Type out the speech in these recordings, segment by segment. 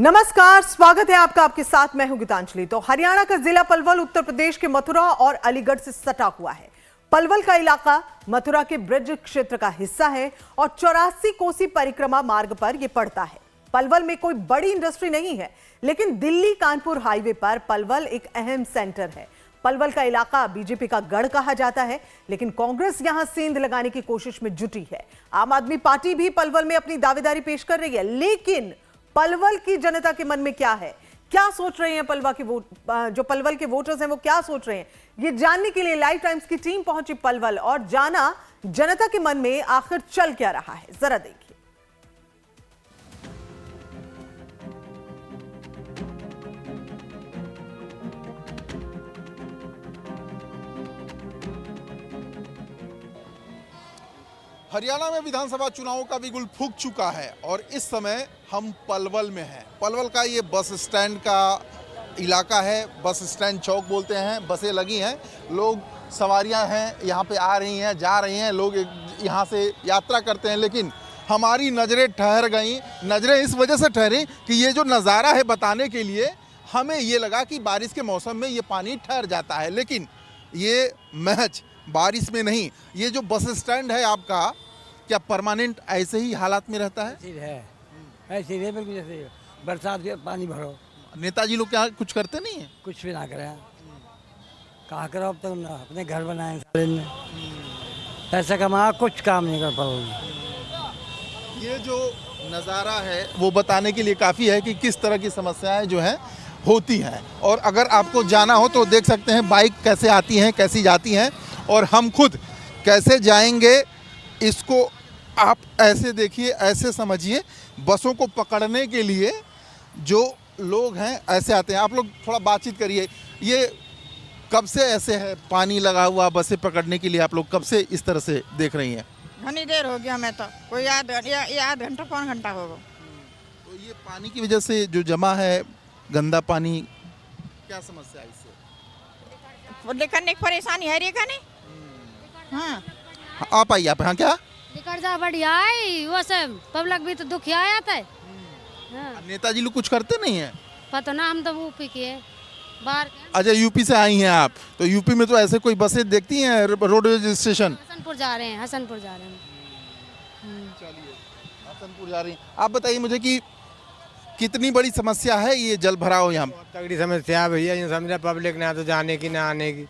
नमस्कार, स्वागत है आपका। आपके साथ मैं हूं गीतांजलि। तो हरियाणा का जिला पलवल उत्तर प्रदेश के मथुरा और अलीगढ़ से सटा हुआ है। पलवल का इलाका मथुरा के ब्रज क्षेत्र का हिस्सा है और 84 कोसी परिक्रमा मार्ग पर यह पड़ता है। पलवल में कोई बड़ी इंडस्ट्री नहीं है, लेकिन दिल्ली कानपुर हाईवे पर पलवल एक अहम सेंटर है। पलवल का इलाका बीजेपी का गढ़ कहा जाता है, लेकिन कांग्रेस यहां सेंध लगाने की कोशिश में जुटी है। आम आदमी पार्टी भी पलवल में अपनी दावेदारी पेश कर रही है, लेकिन पलवल की जनता के मन में क्या है, क्या सोच रहे हैं जो पलवल के वोटर्स हैं वो क्या सोच रहे हैं, ये जानने के लिए लाइव टाइम्स की टीम पहुंची पलवल और जाना जनता के मन में आखिर चल क्या रहा है। जरा देखिए। हरियाणा में विधानसभा चुनावों का बिगुल फूंक चुका है और इस समय हम पलवल में हैं। पलवल का ये बस स्टैंड का इलाका है, बस स्टैंड चौक बोलते हैं। बसें लगी हैं, लोग सवारियां हैं, यहाँ पे आ रही हैं, जा रही हैं, लोग यहाँ से यात्रा करते हैं। लेकिन हमारी नज़रें ठहर गई। नज़रें इस वजह से ठहरी कि ये जो नज़ारा है बताने के लिए हमें ये लगा कि बारिश के मौसम में ये पानी ठहर जाता है, लेकिन ये महज बारिश में नहीं। ये जो बस स्टैंड है आपका, क्या परमानेंट ऐसे ही हालात में रहता है? ऐसे ही बिल्कुल जैसे बरसात के पानी भरो। नेताजी लोग क्या कुछ करते नहीं है? कुछ भी ना करें, कहाँ करो। अब तक अपने घर बनाए सारे ने, पैसा कमा, कुछ काम नहीं कर पाओगे। ये जो नज़ारा है वो बताने के लिए काफ़ी है कि किस तरह की समस्याएं जो हैं होती हैं। और अगर आपको जाना हो तो देख सकते हैं बाइक कैसे आती हैं, कैसी जाती हैं, और हम खुद कैसे जाएंगे इसको आप ऐसे देखिए, ऐसे समझिए। बसों को पकड़ने के लिए जो लोग हैं ऐसे आते हैं। आप लोग थोड़ा बातचीत करिए। ये कब से ऐसे है पानी लगा हुआ बसें पकड़ने के लिए? आप लोग कब से इस तरह से देख रही हैं? घनी देर हो गया, मैं तो कोई आधा घंटा पौन घंटा होगा। तो ये पानी की वजह से जो जमा है गंदा पानी, क्या समस्या है इससे? निकलने की परेशानी है रे नहीं। हाँ, आप आइए। आप यहाँ क्या निकल जा, बढ़िया है वो सब। पब्लिक भी तो दुखिया आता है। हाँ। नेताजी लोग कुछ करते नहीं है? पता ना, हम तो यूपी के हैं, बाहर के। अच्छा, यूपी से आई हैं आप, तो यूपी में तो ऐसे कोई बसें देखती हैं रोडवेज स्टेशन? हसनपुर जा रहे हैं, हसनपुर जा रहे हैं। चलिए, हसनपुर जा रही हैं। आप बताइए मुझे कि कितनी बड़ी समस्या है ये जल भराव यहाँ? तगड़ी समस्या भैया, ये समझा पब्लिक ना तो जाने की ना आने की।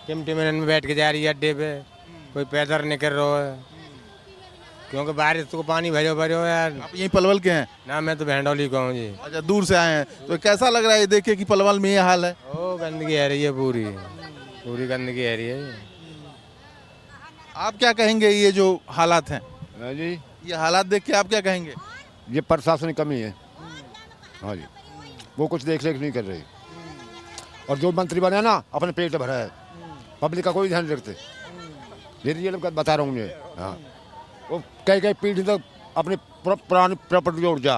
टिमटिम में बैठ के जा रही है अड्डे पे, कोई पैदल निकल रहा है क्योंकि बारिश को पानी भरो भरो यार। आप यहीं पलवल के हैं? ना, मैं तो भेंडौली का हूँ जी। अच्छा, दूर से आए हैं, तो कैसा लग रहा है ये देखे कि पलवल में ये हाल है? ओ, गंदगी है रही है, पूरी गंदगी है रही है। आप क्या कहेंगे ये जो हालात हैं जी? ये हालात देख के आप क्या कहेंगे? ये प्रशासनिक कमी है। हाँ जी, वो कुछ देख रेख नहीं कर रही, और जो मंत्री बने ना अपने पेट भरा है, पब्लिक का कोई ध्यान नहीं रखते। ये लोग बता रहा हूँ ये। हाँ, वो कई पीढ़ी तक अपनी पुरानी प्रॉपर्टी जोड़ जा,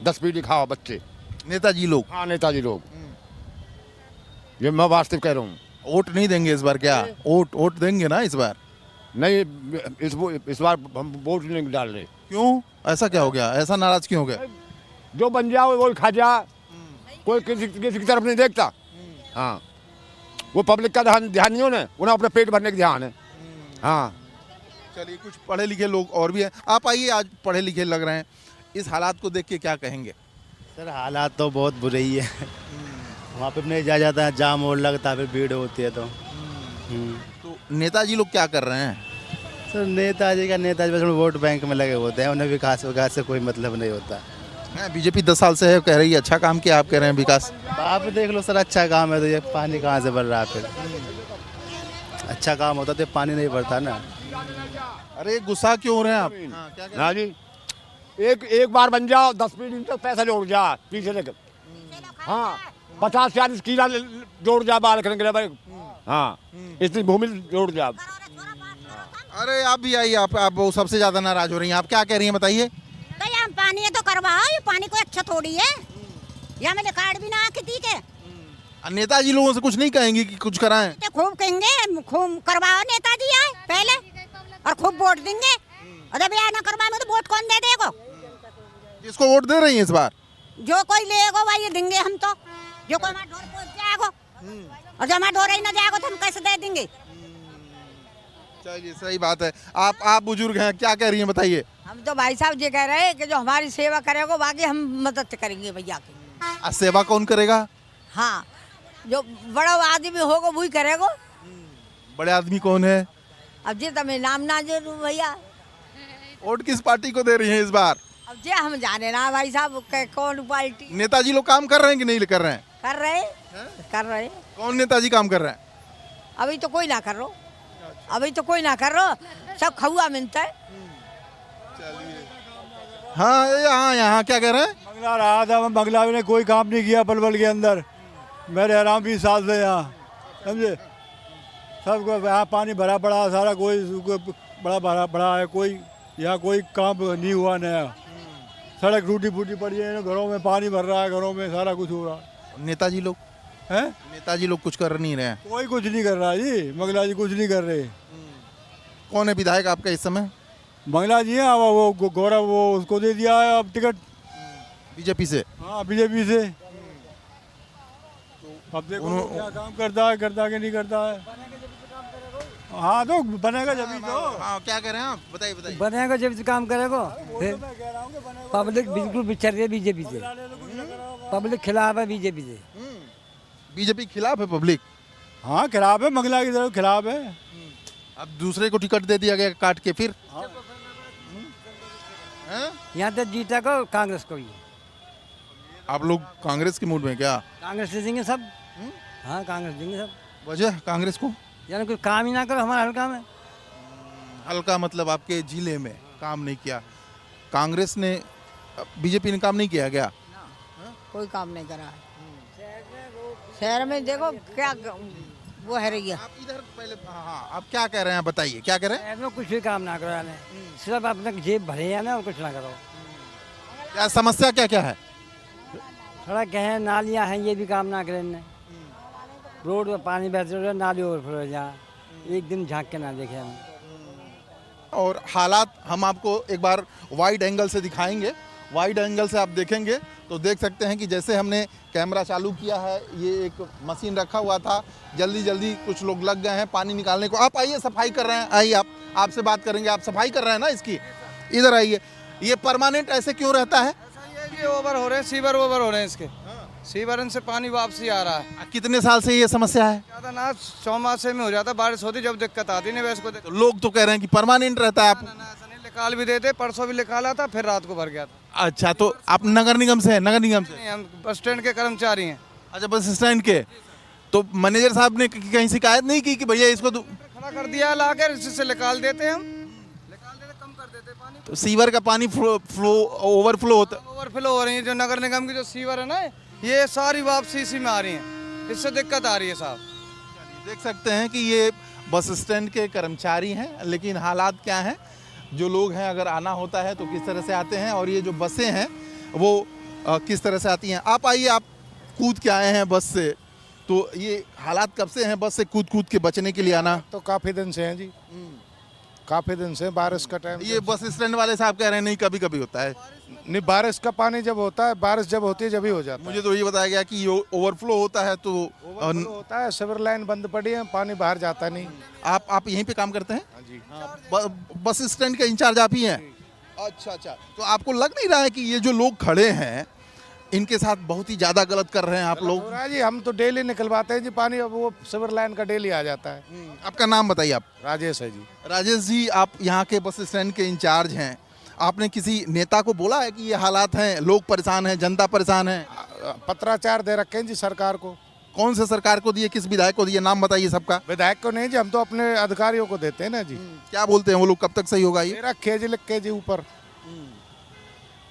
10 पीढ़ी खाओ बच्चे। नेताजी लोग? हाँ, नेताजी लोग। ये मैं वास्तव कह रहा हूँ। वोट नहीं देंगे इस बार क्या? वोट देंगे ना इस बार? नहीं, इस बार हम वोट नहीं डाल रहे। क्यों? ऐसा क्या हो गया? ऐसा नाराज क्यों हो गया? जो बन जाओ वो खा जा, कोई किसी की तरफ नहीं देखता। हाँ, वो पब्लिक का ध्यान नहीं होना, उन्हें अपने पेट भरने का ध्यान है। हाँ, चलिए, कुछ पढ़े लिखे लोग और भी हैं। आप आइए, आज पढ़े लिखे लग रहे हैं, इस हालात को देख के क्या कहेंगे? सर, हालात तो बहुत बुरे ही है। वहाँ पे नहीं जाया जाता है, जाम और लगता है, फिर भीड़ होती है। तो नेताजी लोग क्या कर रहे हैं? सर, नेताजी बस वोट बैंक में लगे होते हैं, उन्हें विकास से कोई मतलब नहीं होता। बीजेपी 10 साल से है, कह रही है अच्छा काम किया, आप कह रहे हैं विकास। आप देख लो सर, अच्छा काम है तो ये पानी कहाँ से भर रहा है? फिर अच्छा काम होता तो पानी नहीं भरता ना। अरे गुस्सा क्यों हो रहे हैं आप? हाँ जी, एक बार बन जाओ, 10 पीढ़ी तक पैसा जोड़ जा पीछे लेकर। हाँ, 50-40 किला जोड़ जा बाल करने भाई। हाँ, इतनी भूमि जोड़ जा। अरे आप भी आइए, आप वो सबसे ज्यादा नाराज हो रही हैं। आप क्या कह रही हैं बताइए? तो यहाँ पानी है तो करवाओ, ये पानी कोई अच्छा थोड़ी है। यहाँ मेरे कार्ड भी ना खेती के। नेताजी लोगों से कुछ नहीं कहेंगी कि कुछ कराएं? तो खूब कहेंगे, खूब करवाओ नेताजी आए पहले, और खूब वोट देंगे। और जब यहाँ ना करवाओ तो वोट कौन दे देगा? इसको वोट दे रही हैं इस बार? जो कोई लेगो भाई ये देंगे हम तो, जो कोई हमारा ढोर पहुंच जाएगा और जो हमारा ढोर ही ना जाएगा तो हम कैसे दे देंगे। चलिए सही बात है। आप बुजुर्ग हैं, क्या कह रही हैं बताइए। हम तो भाई साहब ये कह रहे हैं कि जो हमारी सेवा करेगा बाकी हम मदद करेंगे भैया की। सेवा कौन करेगा? हाँ, जो बड़ा आदमी होगा वही करेगा। बड़े आदमी कौन है? अब जे तमें नाम ना जे भैया। वोट किस पार्टी को दे रही हैं इस बार? अब जे हम जाने ना भाई साहब कौन पार्टी। नेताजी लोग काम कर रहे हैं कि नहीं कर रहे हैं? कर रहे। कौन नेताजी काम कर रहे हैं? अभी तो कोई ना कर रो, अभी तो कोई ना कर रो, सब खहुआ मिलता है। हाँ यहाँ क्या कह रहे हैं? बंगला रहा था, बंगला ने कोई काम नहीं किया पलवल के अंदर। मैं रह रहा हूँ 20 साल से यहाँ, समझे। सबको यहाँ पानी भरा पड़ा सारा, कोई बड़ा भरा पड़ा है, कोई यहाँ कोई काम नहीं हुआ नया। सड़क टूटी फूटी पड़ी है, घरों में पानी भर रहा है, घरों में सारा कुछ हो रहा है। नेताजी लोग हैं? नेताजी लोग कुछ कर नहीं रहे हैं। कोई कुछ नहीं कर रहा जी, मंगला जी कुछ नहीं कर रहे। कौन है विधायक आपका इस समय? मंगला जी है, वो गौरव, वो उसको दे दिया है अब टिकट बीजेपी से। हाँ, बीजेपी से। अब देखो क्या काम करता है कि नहीं करता है। हाँ तो बनेगा जब ही तो। हाँ क्या कह रहे हैं आप, बताइए। बनेगा जब काम करेगा। पब्लिक बिल्कुल बिछड़ रही है बीजेपी से, पब्लिक खिलाफ है बीजेपी से। बीजेपी खिलाफ है पब्लिक? हाँ खिलाफ है, मंगला की तरफ खिलाफ है। अब दूसरे को टिकट दे दिया गया काट के फिर। यहाँ तक जीता को कांग्रेस को ही। आप लोग कांग्रेस के मूड में क्या? कांग्रेस दे देंगे सब। हाँ कांग्रेस देंगे सब। वजह कांग्रेस को? यानी कोई काम ही ना करो हमारा हल्का में। हल्का मतलब आपके जिले में काम नहीं किया कांग्रेस ने, बीजेपी ने काम नहीं किया क्या? कोई काम नहीं करा है शहर में। देखो क्या वो है रही है। आप इधर पहले, हाँ आप क्या कह रहे हैं बताइए, क्या कह रहे हैं? शहर में कुछ भी काम ना करो यानी, सिर्फ अपना जेब भरे या ना और कुछ ना करो। क्या समस्या क्या है? सड़क है, नालियाँ हैं, ये भी काम ना करें इनने। रोड पर पानी बहते रहे, नाली ओवरफ्लो हो जा, एक दिन झांक के ना देखे हम। और हालात हम आपको एक बार वाइड एंगल से दिखाएंगे। वाइड एंगल से आप देखेंगे तो देख सकते हैं कि जैसे हमने कैमरा चालू किया है, ये एक मशीन रखा हुआ था, जल्दी कुछ लोग लग गए हैं पानी निकालने को। आप आइए, सफाई कर रहे हैं, आइए आपसे बात करेंगे। आप सफाई कर रहे हैं ना इसकी, इधर आइए। ये परमानेंट ऐसे क्यों रहता है? ये ओवर हो रहे हैं, सीवर ओवर हो रहे हैं इसके। सीवरन से पानी वापसी आ रहा है। कितने साल से ये समस्या है? ज्यादा ना 6 माह में हो जाता, बारिश होती जब दिक्कत आती नहीं वैसे को। तो लोग तो कह रहे हैं कि परमानेंट रहता है। आप ऐसा नहीं, निकाल भी देते, परसों भी निकाला था, फिर रात को भर गया था। अच्छा, तो आप नगर निगम से हैं? नगर निगम से? नहीं, हम बस स्टैंड के कर्मचारी हैं। अच्छा, बस स्टैंड के। तो मैनेजर साहब ने कहीं शिकायत नहीं की कि भैया इसको खड़ा कर दिया ला कर, इससे निकाल देते हम, निकाल देते, कम कर देते पानी। तो सीवर का पानी ओवरफ्लो होता? ओवरफ्लो हो रही है। जो नगर निगम की जो सीवर है ना, ये सारी वापसी इसी में आ रही है, इससे दिक्कत आ रही है साहब। देख सकते हैं कि ये बस स्टैंड के कर्मचारी हैं, लेकिन हालात क्या हैं, जो लोग हैं अगर आना होता है तो किस तरह से आते हैं, और ये जो बसें हैं वो किस तरह से आती हैं। आप आइए, आप कूद के आए हैं बस से, तो ये हालात कब से हैं बस से कूद के बचने के लिए आना? तो काफ़ी दिन से हैं जी, काफ़ी दिन से। बारिश का टाइम ये बस स्टैंड वाले साहब कह रहे हैं नहीं, कभी कभी होता है। नहीं, बारिश का पानी जब होता है, बारिश जब होती है जब ही हो जाता है। मुझे तो ये बताया गया कि ये ओवरफ्लो होता है तो ओवरफ्लो होता है, सिवर लाइन बंद पड़ी है, पानी बाहर जाता नहीं। आप यहीं पे काम करते हैं? हाँ जी। बस स्टैंड के इंचार्ज आप ही हैं? अच्छा, तो आपको लग नहीं रहा है कि ये जो लोग खड़े हैं इनके साथ बहुत ही ज्यादा गलत कर रहे हैं आप लोग? जी, हम तो डेली निकलवाते हैं जी पानी, अब वो सिवर लाइन का डेली आ जाता है। आपका नाम बताइए। आप? राजेश है जी। राजेश जी, आप यहाँ के बस स्टैंड के इंचार्ज हैं, आपने किसी नेता को बोला है कि ये हालात हैं, लोग परेशान हैं, जनता परेशान है? पत्राचार दे रखे हैं जी सरकार को। कौन से सरकार को दिए, किस विधायक को दिए, नाम बताइए सबका। विधायक को नहीं जी, हम तो अपने अधिकारियों को देते हैं ना जी। क्या बोलते हैं वो लोग, कब तक सही होगा ये? रखे जी, लिख के जी ऊपर।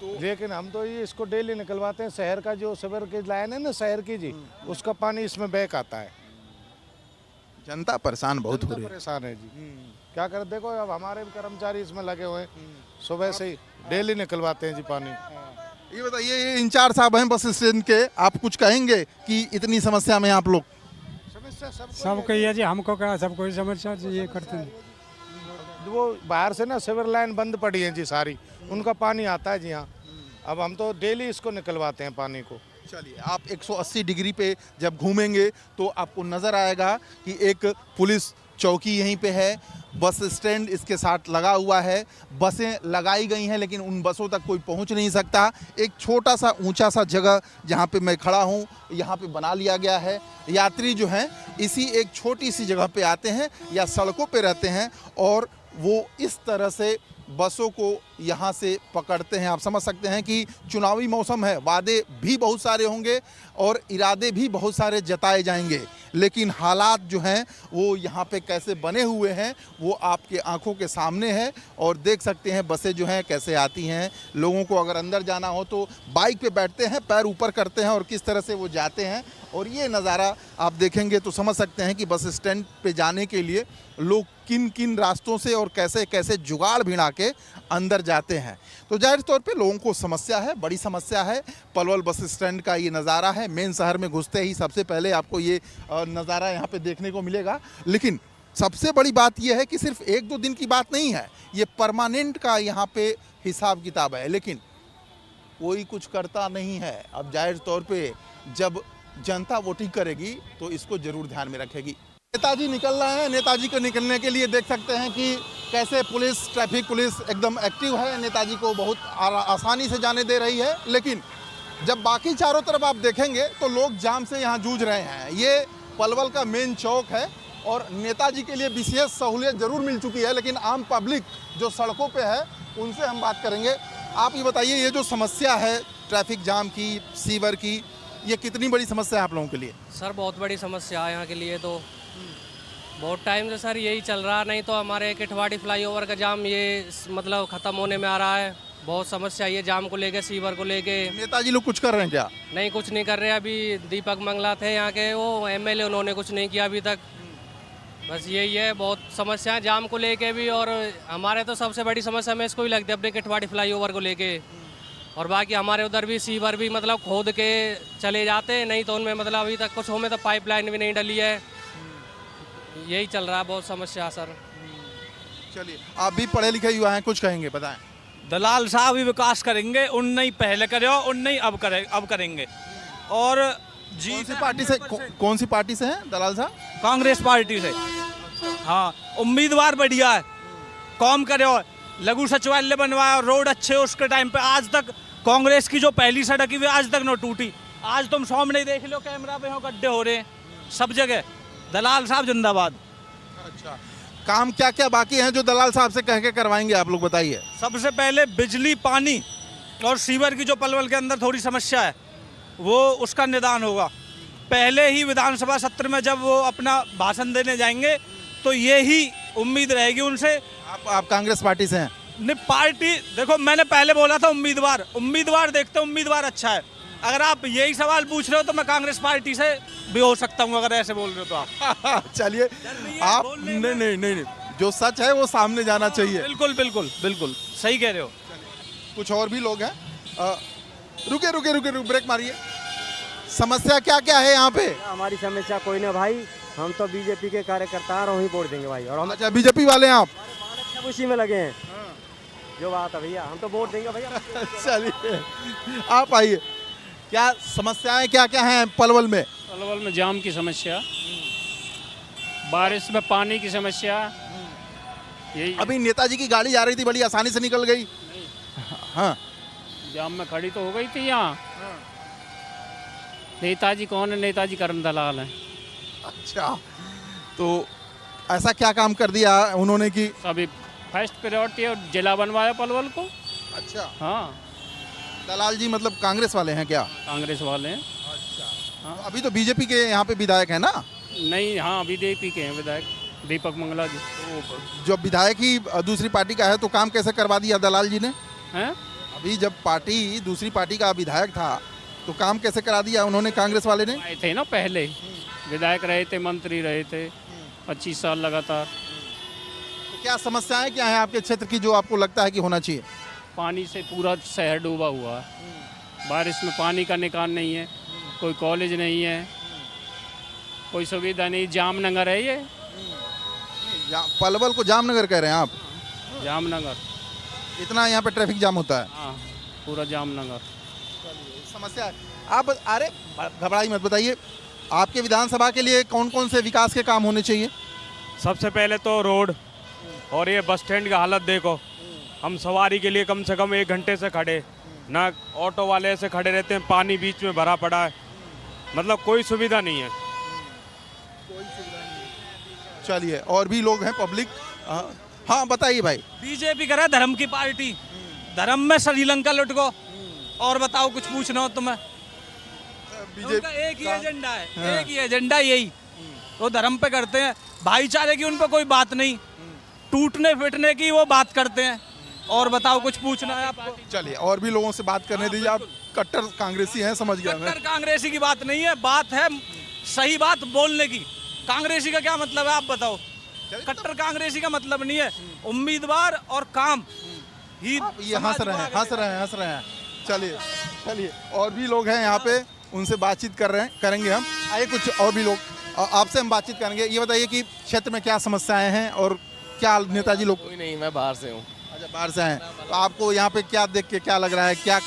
लेकिन हम तो ये इसको डेली निकलवाते हैं। शहर का जो सिवर की लाइन है ना, शहर की जी, उसका पानी इसमें बैक आता है। जनता परेशान बहुत हो रही है। परेशान है जी, क्या कर, देखो अब हमारे भी कर्मचारी इसमें लगे हुए हैं, सुबह से ही डेली निकलवाते हैं जी पानी। ये बताइए, ये इंचार्ज साहब हैं बस स्टैंड के, आप कुछ कहेंगे कि इतनी समस्या में आप लोग? समस्या सबको ये जी, हमको क्या, सबको समस्या ये करते हैं। वो बाहर से ना सिवर लाइन बंद पड़ी है जी सारी, उनका पानी आता है जी यहाँ। अब हम तो डेली इसको निकलवाते हैं पानी को। चलिए, आप 180 डिग्री पे जब घूमेंगे तो आपको नज़र आएगा कि एक पुलिस चौकी यहीं पे है, बस स्टैंड इसके साथ लगा हुआ है, बसें लगाई गई हैं लेकिन उन बसों तक कोई पहुंच नहीं सकता। एक छोटा सा ऊंचा सा जगह जहां पे मैं खड़ा हूं, यहां पे बना लिया गया है। यात्री जो हैं इसी एक छोटी सी जगह पे आते हैं या सड़कों पे रहते हैं और वो इस तरह से बसों को यहाँ से पकड़ते हैं। आप समझ सकते हैं कि चुनावी मौसम है, वादे भी बहुत सारे होंगे और इरादे भी बहुत सारे जताए जाएंगे, लेकिन हालात जो हैं वो यहाँ पे कैसे बने हुए हैं वो आपके आंखों के सामने है। और देख सकते हैं बसें जो हैं कैसे आती हैं। लोगों को अगर अंदर जाना हो तो बाइक पे बैठते हैं, पैर ऊपर करते हैं और किस तरह से वो जाते हैं। और ये नज़ारा आप देखेंगे तो समझ सकते हैं कि बस स्टैंड पे जाने के लिए लोग किन किन रास्तों से और कैसे कैसे जुगाड़ भिड़ा के अंदर जाते हैं। तो जाहिर तौर पे लोगों को समस्या है, बड़ी समस्या है। पलवल बस स्टैंड का ये नज़ारा है। मेन शहर में घुसते ही सबसे पहले आपको ये नज़ारा यहाँ पे देखने को मिलेगा। लेकिन सबसे बड़ी बात यह है कि सिर्फ 1-2 दिन की बात नहीं है, ये परमानेंट का यहाँ पे हिसाब किताब है, लेकिन कोई कुछ करता नहीं है। अब जाहिर तौर पर जब जनता वोटिंग करेगी तो इसको जरूर ध्यान में रखेगी। नेताजी निकल रहे हैं। नेताजी को निकलने के लिए देख सकते हैं कि कैसे पुलिस, ट्रैफिक पुलिस एकदम एक्टिव है, नेताजी को बहुत आसानी से जाने दे रही है। लेकिन जब बाकी चारों तरफ आप देखेंगे तो लोग जाम से यहाँ जूझ रहे हैं। ये पलवल का मेन चौक है और नेताजी के लिए विशेष सहूलियत जरूर मिल चुकी है, लेकिन आम पब्लिक जो सड़कों पे है उनसे हम बात करेंगे। आप ये बताइए, ये जो समस्या है ट्रैफिक जाम की, सीवर की, ये कितनी बड़ी समस्या है आप लोगों के लिए? सर बहुत बड़ी समस्या है यहाँ के लिए, तो बहुत टाइम से सर यही चल रहा। नहीं तो हमारे किठवाड़ी फ्लाईओवर का जाम ये मतलब ख़त्म होने में आ रहा है। बहुत समस्या ये जाम को लेके, सीवर को लेके। नेताजी लोग कुछ कर रहे हैं क्या? नहीं, कुछ नहीं कर रहे। अभी दीपक मंगला थे यहाँ के, वो MLA, उन्होंने कुछ नहीं किया अभी तक। बस यही है, बहुत समस्या है जाम को लेके भी। और हमारे तो सबसे बड़ी समस्या में इसको ही लगती है, अपने किठवाड़ी फ्लाईओवर को लेके। और बाकी हमारे उधर भी सीवर भी मतलब खोद के चले जाते, नहीं तो उनमें मतलब अभी तक कुछ हो में तो पाइपलाइन भी नहीं डली है। यही चल रहा है, बहुत समस्या सर। चलिए, आप भी पढ़े लिखे युवा हैं, कुछ कहेंगे, बताएं। दलाल साहब ही विकास करेंगे, उनने ही पहले करे और उनने ही अब करेंगे। और जी कौन सी पार्टी से, कौन सी पार्टी से हैं दलाल साहब? कांग्रेस पार्टी से। हाँ, उम्मीदवार बढ़िया है, काम करे और लघु सचिवालय बनवाया, रोड अच्छे उसके टाइम पे। आज तक कांग्रेस की जो पहली सड़क हुई आज तक न टूटी। आज तुम सामने देख लो, कैमरा पे हो गड्ढे हो रहे हैं सब जगह। दलाल साहब जिंदाबाद। अच्छा, काम क्या क्या बाकी हैं जो दलाल साहब से कह के करवाएंगे आप लोग, बताइए। सबसे पहले बिजली, पानी और सीवर की जो पलवल के अंदर थोड़ी समस्या है वो उसका निदान होगा। पहले ही विधानसभा सत्र में जब वो अपना भाषण देने जाएंगे तो ये ही उम्मीद रहेगी उनसे। आप कांग्रेस पार्टी से हैं? नहीं, पार्टी देखो, मैंने पहले बोला था उम्मीदवार देखते, उम्मीदवार अच्छा है। अगर आप यही सवाल पूछ रहे हो तो मैं कांग्रेस पार्टी से भी हो सकता हूँ, अगर ऐसे बोल रहे हो तो आप। चलिए, आप नहीं, जो सच है वो सामने जाना चाहिए। बिल्कुल बिल्कुल बिल्कुल सही कह रहे हो। कुछ और भी लोग हैं। रुके, ब्रेक मारिए। समस्या क्या क्या है यहाँ पे? हमारी समस्या कोई ना भाई, हम तो बीजेपी के कार्यकर्ता हैं और वहीं वोट देंगे भाई। और हम अच्छा, बीजेपी वाले हैं आप? सब उसी में लगे हैं। जो बात है भैया, हम तो वोट देंगे भैया। चलिए, आप आइए। क्या समस्याएं क्या क्या हैं पलवल में? पलवल में जाम की समस्या, बारिश में पानी की समस्या, यही। अभी नेताजी की गाड़ी जा रही थी, बड़ी आसानी से निकल गई। हाँ, जाम में खड़ी तो हो गई थी यहाँ। नेताजी कौन है? नेताजी करण दलाल हैं। अच्छा, तो ऐसा क्या काम कर दिया उन्होंने कि अभी फर्स्ट प्रायोरिटी और जिला बनवाया पलवल को। अच्छा, हाँ। दलाल जी मतलब कांग्रेस वाले हैं क्या? कांग्रेस वाले हैं। अच्छा, हाँ। अभी तो बीजेपी के यहाँ पे विधायक है ना? नहीं, हाँ, बीजेपी के हैं विधायक, दीपक मंगला जी। तो जब विधायक ही दूसरी पार्टी का है तो काम कैसे करवा दिया दलाल जी ने? हैं? अभी जब पार्टी दूसरी पार्टी का विधायक था तो काम कैसे करा दिया उन्होंने, कांग्रेस वाले ने? आए थे ना पहले, विधायक रहे थे, मंत्री रहे थे 25 साल लगातार। तो क्या समस्याएं क्या हैं आपके क्षेत्र की जो आपको लगता है कि होना चाहिए? पानी से पूरा शहर डूबा हुआ है। बारिश में पानी का निकाल नहीं है, कोई कॉलेज नहीं है, कोई सुविधा नहीं। जामनगर है ये। पलवल को जामनगर कह रहे हैं आप? जामनगर। इतना यहाँ पे ट्रैफिक जाम होता है? हाँ, पूरा जामनगर। समस्या है। आप अरे घबराई मत, बताइए आपके विधानसभा के लिए कौन कौन से विकास के काम होने चाहिए? सबसे पहले तो रोड, और ये बस स्टैंड की हालत देखो, हम सवारी के लिए कम से कम 1 घंटे से खड़े, ना ऑटो वाले ऐसे खड़े रहते हैं, पानी बीच में भरा पड़ा है, मतलब कोई सुविधा नहीं है। चलिए, और भी लोग हैं पब्लिक। हाँ बताइए भाई। बीजेपी करा धर्म की पार्टी, धर्म में श्रीलंका लुट गो, और बताओ कुछ पूछना हो तुम्हें? उनका एक ही एजेंडा है, हाँ। एक ही एजेंडा यही, वो धर्म पे करते हैं, भाईचारे की उन पर कोई बात नहीं, टूटने फिटने की वो बात करते हैं। और बताओ कुछ पूछना है आपको? चलिए, और भी लोगों से बात करने दीजिए। आप कट्टर कांग्रेसी हैं, समझ गया मैं। कट्टर कांग्रेसी की बात नहीं है, बात है सही बात बोलने की। कांग्रेसी का क्या मतलब है आप बताओ? कट्टर कांग्रेसी का मतलब नहीं है, उम्मीदवार और काम ही। ये हंस रहे हैं। चलिए, और भी लोग हैं यहाँ पे, उनसे बातचीत करेंगे हम। आइए, कुछ और भी लोग आपसे हम बातचीत करेंगे। ये बताइए कि क्षेत्र में क्या समस्याएं हैं और क्या नेताजी लोग? कोई नहीं, मैं बाहर से हूँ। अच्छा, बाहर से हैं, तो आपको यहाँ पे क्या देख के क्या लग रहा है, क्या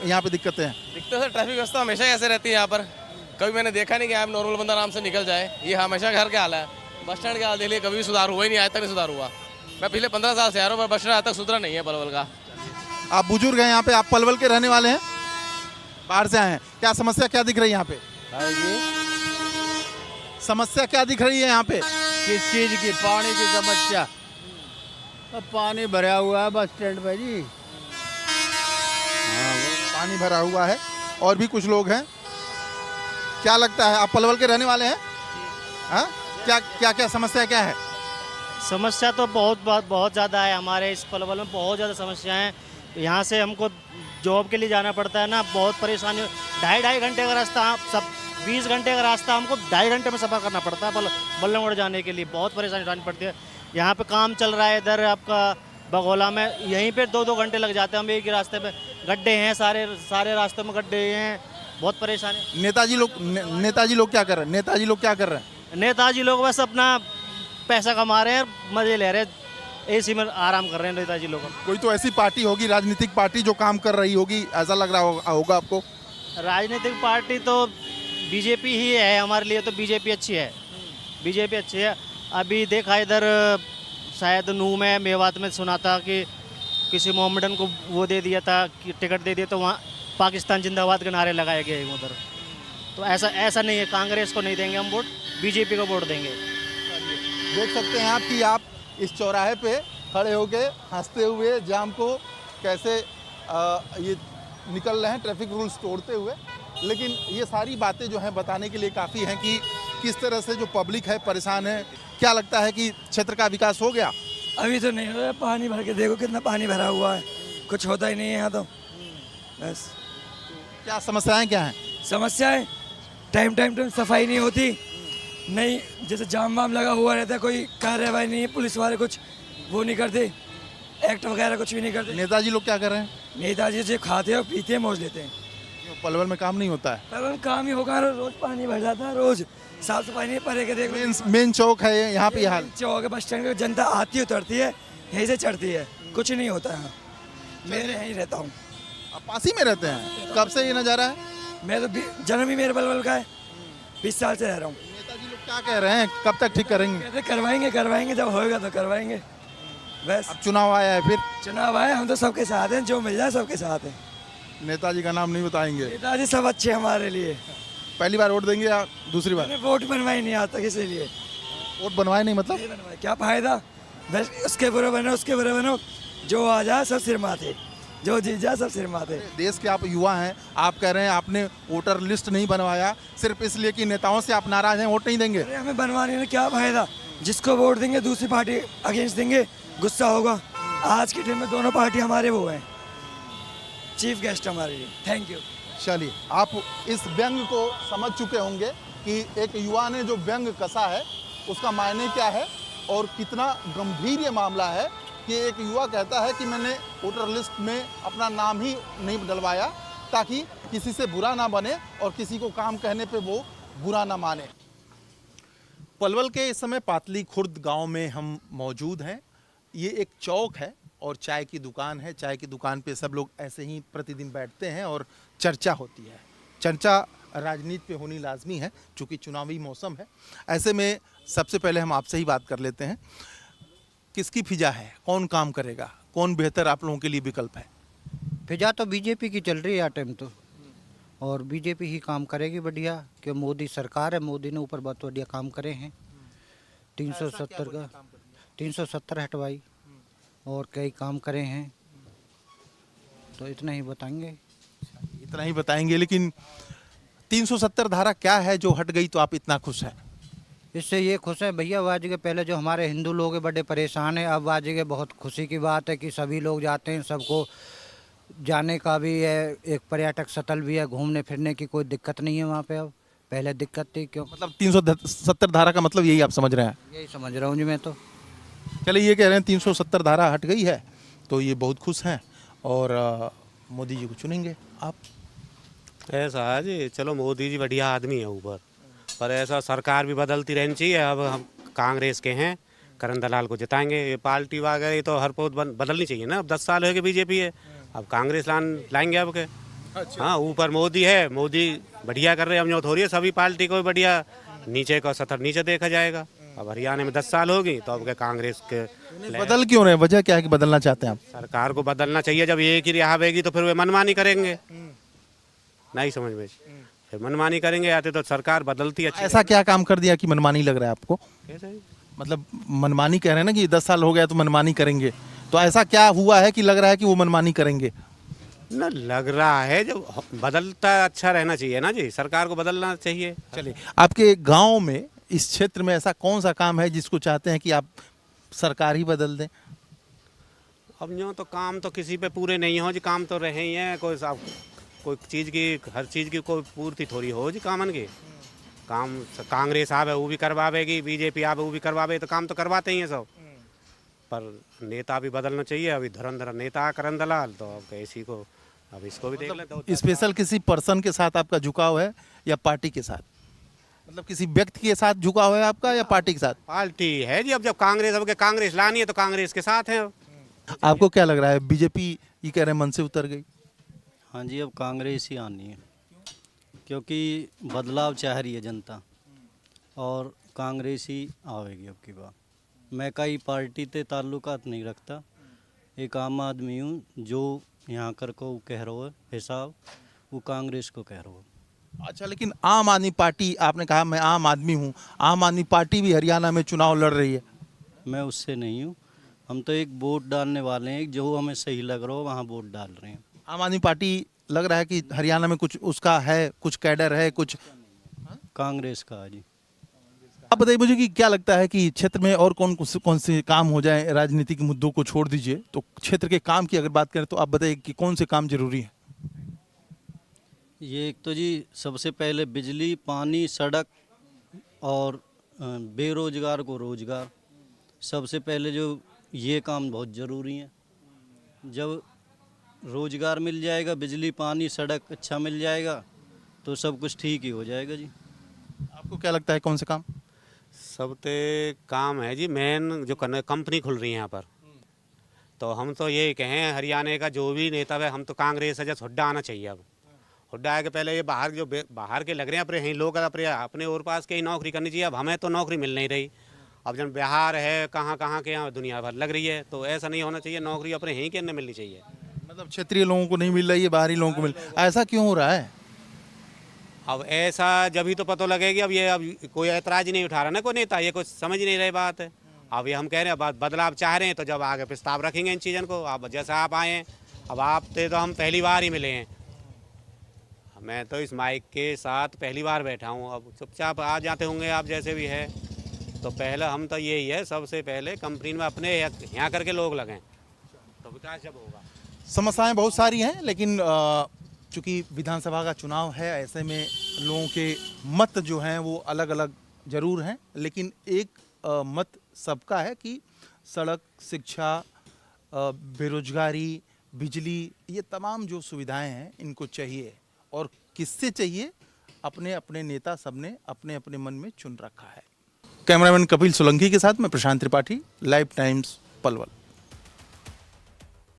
यहाँ पे दिक्कतें हैं? दिक्कत है, ट्रैफिक व्यवस्था हमेशा ऐसे रहती है यहाँ पर। कभी मैंने देखा नहीं कि आप नॉर्मल बंदा आराम से निकल जाए, ये हमेशा घर के हाल है। बस स्टैंड के हाल देख लिए, कभी सुधार हुआ ही नहीं, आज तक नहीं सुधार हुआ। मैं पिछले 15 साल से आ रहा हूँ, पर बस स्टैंड आज तक सुधरा नहीं है पलवल का। आप बुजुर्ग हैं यहाँ पे, आप पलवल के रहने वाले हैं, बाहर से आए हैं, क्या समस्या क्या दिख रही है यहाँ पे? समस्या क्या दिख रही है यहाँ पे? किस चीज़ की? पानी की समस्या। अब पानी भरा हुआ है बस स्टैंड पे जी। पानी भरा हुआ है। और भी कुछ लोग हैं, क्या लगता है आप पलवल के रहने वाले हैं? हाँ, क्या समस्या क्या है? समस्या तो बहुत ज़्यादा है हमारे इस पलवल में, बहुत ज़्यादा समस्या है। यहाँ से हमको जॉब के लिए जाना पड़ता है ना, बहुत परेशानी। 2.5 घंटे का रास्ता, सब 20 घंटे का रास्ता हमको 2.5 घंटे में सफ़र करना पड़ता है बल्लमगढ़ जाने के लिए, बहुत परेशानी उठानी पड़ती है। यहाँ पे काम चल रहा है इधर आपका बगोला में, यहीं पे 2-2 घंटे लग जाते हैं हम एक ही रास्ते पे। गड्ढे हैं, सारे रास्तों में गड्ढे हैं, बहुत परेशानी। नेताजी लोग क्या कर रहे हैं? नेताजी लोग बस अपना पैसा कमा रहे हैं, मजे ले रहे हैं, एसी में आराम कर रहे हैं नेताजी लोग। कोई तो ऐसी पार्टी होगी, राजनीतिक पार्टी, जो काम कर रही होगी, ऐसा लग रहा होगा आपको? राजनीतिक पार्टी तो बीजेपी ही है हमारे लिए, तो बीजेपी अच्छी है, बीजेपी अच्छी है। अभी देखा इधर शायद नूह में, मेवात में सुना था कि किसी मोहम्मदन को वो दे दिया था, कि टिकट दे दिया, तो वहाँ पाकिस्तान जिंदाबाद के नारे लगाए गए उधर। तो ऐसा नहीं है, कांग्रेस को नहीं देंगे हम वोट, बीजेपी को वोट देंगे। देख सकते हैं आप कि आप इस चौराहे पे खड़े होके हंसते हुए जाम को कैसे ये निकल रहे हैं, ट्रैफिक रूल्स तोड़ते हुए। लेकिन ये सारी बातें जो हैं बताने के लिए काफ़ी हैं कि किस तरह से जो पब्लिक है परेशान है। क्या लगता है कि क्षेत्र का विकास हो गया? अभी तो नहीं हो रहा, पानी भर के देखो कितना पानी भरा हुआ है, कुछ होता ही नहीं है यहाँ तो। बस क्या समस्याएं क्या हैं? समस्याएं टाइम सफाई नहीं होती, नहीं जैसे जाम वाम लगा हुआ रहता है, कोई कार्रवाई नहीं है, पुलिस वाले कुछ वो नहीं करते, एक्ट वगैरह कुछ भी नहीं करते। नेताजी लोग क्या कर रहे हैं? नेताजी जो खाते हैं पीते हैं, मौज लेते हैं। पलवल में काम नहीं होता है? पलवल काम ही होगा, रोज पानी भर जाता है, रोज साफ सफाई नहीं, परे के देख। मेन चौक है यहाँ पे, हाल चौक है, बस स्टैंड पे जनता आती उतरती है, यहीं से चढ़ती है, कुछ नहीं होता है। मैं यहीं रहता हूँ। आप पास ही में रहते हैं? कब से ये नज़ारा है? मैं तो जन्म ही मेरे पलवल का है, 20 साल से रह रहा हूँ। नेताजी लोग क्या कह रहे हैं, कब तक ठीक करेंगे? कहते करवाएंगे, जब होएगा तो करवाएंगे। बस अब चुनाव आया है, फिर चुनाव आया, हम तो सबके साथ हैं, जो मिल जाए सबके साथ हैं। नेताजी का नाम नहीं बताएंगे? नेताजी सब अच्छे हमारे लिए। पहली बार वोट देंगे या दूसरी बार? वोट बनवाई नहीं आता, इसीलिए वोट बनवाए नहीं, मतलब बनवाए क्या फायदा? बस उसके बुरे बनो, जो आ जाए सब सिर माथे, जो जीत जाए सब सिर माथे। देश के आप युवा हैं, आप कह रहे हैं आपने वोटर लिस्ट नहीं बनवाया सिर्फ इसलिए कि नेताओं से आप नाराज हैं, वोट नहीं देंगे? अरे हमें बनवाने में क्या फायदा? जिसको वोट देंगे दूसरी पार्टी अगेंस्ट देंगे, गुस्सा होगा। आज के दिन में दोनों पार्टी हमारे वो हैं, चीफ गेस्ट हमारे लिए। Thank you. चलिए, आप इस व्यंग को समझ चुके होंगे कि एक युवा ने जो व्यंग कसा है उसका मायने क्या है और कितना गंभीर ये मामला है कि एक युवा कहता है कि मैंने वोटर लिस्ट में अपना नाम ही नहीं डलवाया ताकि किसी से बुरा ना बने और किसी को काम कहने पे वो बुरा ना माने। पलवल के इस समय पातली खुर्द गांव में हम मौजूद हैं। ये एक चौक है और चाय की दुकान है। चाय की दुकान पे सब लोग ऐसे ही प्रतिदिन बैठते हैं और चर्चा होती है। चर्चा राजनीति पे होनी लाजमी है क्योंकि चुनावी मौसम है। ऐसे में सबसे पहले हम आपसे ही बात कर लेते हैं, किसकी फिजा है, कौन काम करेगा, कौन बेहतर आप लोगों के लिए विकल्प है? फिजा तो बीजेपी की चल रही है टाइम तो, और बीजेपी ही काम करेगी बढ़िया, क्यों मोदी सरकार है, मोदी ने ऊपर बहुत बढ़िया काम करे हैं। 370 का 370 हटवाई और कई काम करे हैं, तो इतना ही बताएंगे। इतना ही बताएंगे, लेकिन 370 धारा क्या है जो हट गई तो आप इतना खुश हैं? इससे ये खुश है भैया, वाजी के पहले जो हमारे हिंदू लोग हैं बड़े परेशान हैं, अब वाजी के बहुत खुशी की बात है कि सभी लोग जाते हैं, सबको जाने का भी है, एक पर्यटक स्थल भी है, घूमने फिरने की कोई दिक्कत नहीं है वहाँ पे। अब पहले दिक्कत थी, क्यों मतलब 370 धारा का मतलब यही आप समझ रहे हैं? यही समझ रहा हूँ जी मैं तो। चलिए, ये कह रहे हैं 370 धारा हट गई है तो ये बहुत खुश हैं और मोदी जी को चुनेंगे आप? ऐसा है जी, चलो मोदी जी बढ़िया आदमी है ऊपर, पर ऐसा सरकार भी बदलती रहनी चाहिए। अब हम कांग्रेस के हैं, करण दलाल को जिताएंगे। ये पार्टी वगैरह ये तो हर पोत बदलनी चाहिए ना। अब 10 साल हो गए बीजेपी है, अब कांग्रेस लाएंगे अब के। हाँ, ऊपर मोदी है, मोदी बढ़िया कर रहे हैं। हम थोड़ी है सभी पार्टी को बढ़िया, नीचे का सतर नीचे देखा जाएगा। अब हरियाणा में 10 साल होगी तो अब के कांग्रेस के बदल क्यों रहे? वजह क्या है कि बदलना चाहते हैं आप? सरकार को बदलना चाहिए। जब एक ही रहेगी तो फिर वे मनमानी करेंगे, नहीं समझ में, फिर मनमानी करेंगे। आते तो सरकार बदलती है। ऐसा क्या काम कर दिया कि मनमानी लग रहा है आपको? मतलब मनमानी कह रहे हैं ना कि 10 साल हो गया तो मनमानी करेंगे, तो ऐसा क्या हुआ है कि लग रहा है कि वो मनमानी करेंगे? ना लग रहा है, जब बदलता अच्छा रहना चाहिए ना जी, सरकार को बदलना चाहिए। चलिए, आपके गांव में इस क्षेत्र में ऐसा कौन सा काम है जिसको चाहते हैं कि आप सरकार ही बदल दें? अब यूँ तो काम तो किसी पे पूरे नहीं हो जी, काम तो रहे ही हैं। कोई चीज़ की, हर चीज़ की कोई पूर्ति थोड़ी हो जी कामन की। काम कांग्रेस आवे वो भी करवावेगी, बीजेपी आवे वो भी करवावे, तो काम तो करवाते ही हैं सब। पर नेता भी बदलना चाहिए। अभी धुरंधर नेता करण दलाल, तो अब इसी को, अब इसको भी देख लेते। स्पेशल किसी पर्सन के साथ आपका झुकाव है या पार्टी के साथ? मतलब किसी व्यक्ति के साथ झुकाव है आपका या पार्टी के साथ? पार्टी है जी। अब जब कांग्रेस लानी है तो कांग्रेस के साथ हैं। आपको क्या लग रहा है, बीजेपी ये कह रहे हैं मन से उतर गई? हाँ जी, अब कांग्रेस ही आनी है, क्योंकि बदलाव चाह रही है जनता, और कांग्रेस ही आवेगी अब की बार। मैं कई पार्टी से ताल्लुकात नहीं रखता, एक आम आदमी हूँ जो यहाँ कर को कह रहा है हिसाब, वो कांग्रेस को कह रहा है। अच्छा, लेकिन आम आदमी पार्टी, आपने कहा मैं आम आदमी हूँ, आम आदमी पार्टी भी हरियाणा में चुनाव लड़ रही है। मैं उससे नहीं हूँ, हम तो एक वोट डालने वाले हैं, जो हमें सही लग रहा हो वहाँ वोट डाल रहे हैं। आम आदमी पार्टी लग रहा है कि हरियाणा में कुछ उसका है, कुछ कैडर है, कुछ कांग्रेस का जी। आप बताइए मुझे कि क्या लगता है कि क्षेत्र में और कौन से काम हो जाए? राजनीतिक मुद्दों को छोड़ दीजिए, तो क्षेत्र के काम की अगर बात करें तो आप बताइए कि कौन से काम जरूरी है? ये एक तो जी सबसे पहले बिजली, पानी, सड़क और बेरोजगार को रोजगार, सबसे पहले जो ये काम बहुत ज़रूरी है। जब रोजगार मिल जाएगा, बिजली, पानी, सड़क अच्छा मिल जाएगा, तो सब कुछ ठीक ही हो जाएगा जी। आपको क्या लगता है कौन से काम? सबसे काम है जी मेन, जो कंपनी खुल रही है यहाँ पर, तो हम तो ये कहें हरियाणा का जो भी नेता है, हम तो कांग्रेस है, जैसे हुड्डा आना चाहिए। अब हुड्डा आए के पहले ये बाहर के लग रहे हैं, अपने यहीं लोग अपने और पास के ही नौकरी करनी चाहिए। अब हमें तो नौकरी मिल नहीं रही। अब जब बिहार है, कहाँ के यहाँ दुनिया भर लग रही है, तो ऐसा नहीं होना चाहिए। नौकरी अपने यहीं के मिलनी चाहिए। मतलब क्षेत्रीय लोगों को नहीं मिल रही है, बाहरी लोगों को मिल, ऐसा क्यों हो रहा है? अब ऐसा जब ही तो पता लगेगी। अब कोई ऐतराज नहीं उठा रहा ना कोई नेता, ये कुछ समझ नहीं रही बात है। अब ये हम कह रहे हैं बदलाव चाह रहे हैं, तो जब आगे प्रस्ताव रखेंगे इन चीज़ों को। अब जैसा आप आए हैं, अब आपसे तो हम पहली बार ही मिले हैं, मैं तो इस माइक के साथ पहली बार बैठा हूँ। अब चुपचाप आ जाते होंगे आप जैसे भी है, तो पहले हम तो यही है, सबसे पहले कंपनी में अपने यहाँ करके लोग लगें, तो विकास जब होगा। समस्याएं बहुत सारी हैं, लेकिन चूँकि विधानसभा का चुनाव है, ऐसे में लोगों के मत जो हैं वो अलग अलग जरूर हैं, लेकिन एक मत सबका है कि सड़क, शिक्षा, बेरोजगारी, बिजली, ये तमाम जो सुविधाएं हैं इनको चाहिए। और किससे चाहिए? अपने अपने नेता सबने अपने अपने मन में चुन रखा है। कैमरामैन कपिल सोलंकी के साथ मैं प्रशांत त्रिपाठी, लाइव टाइम्स, पलवल।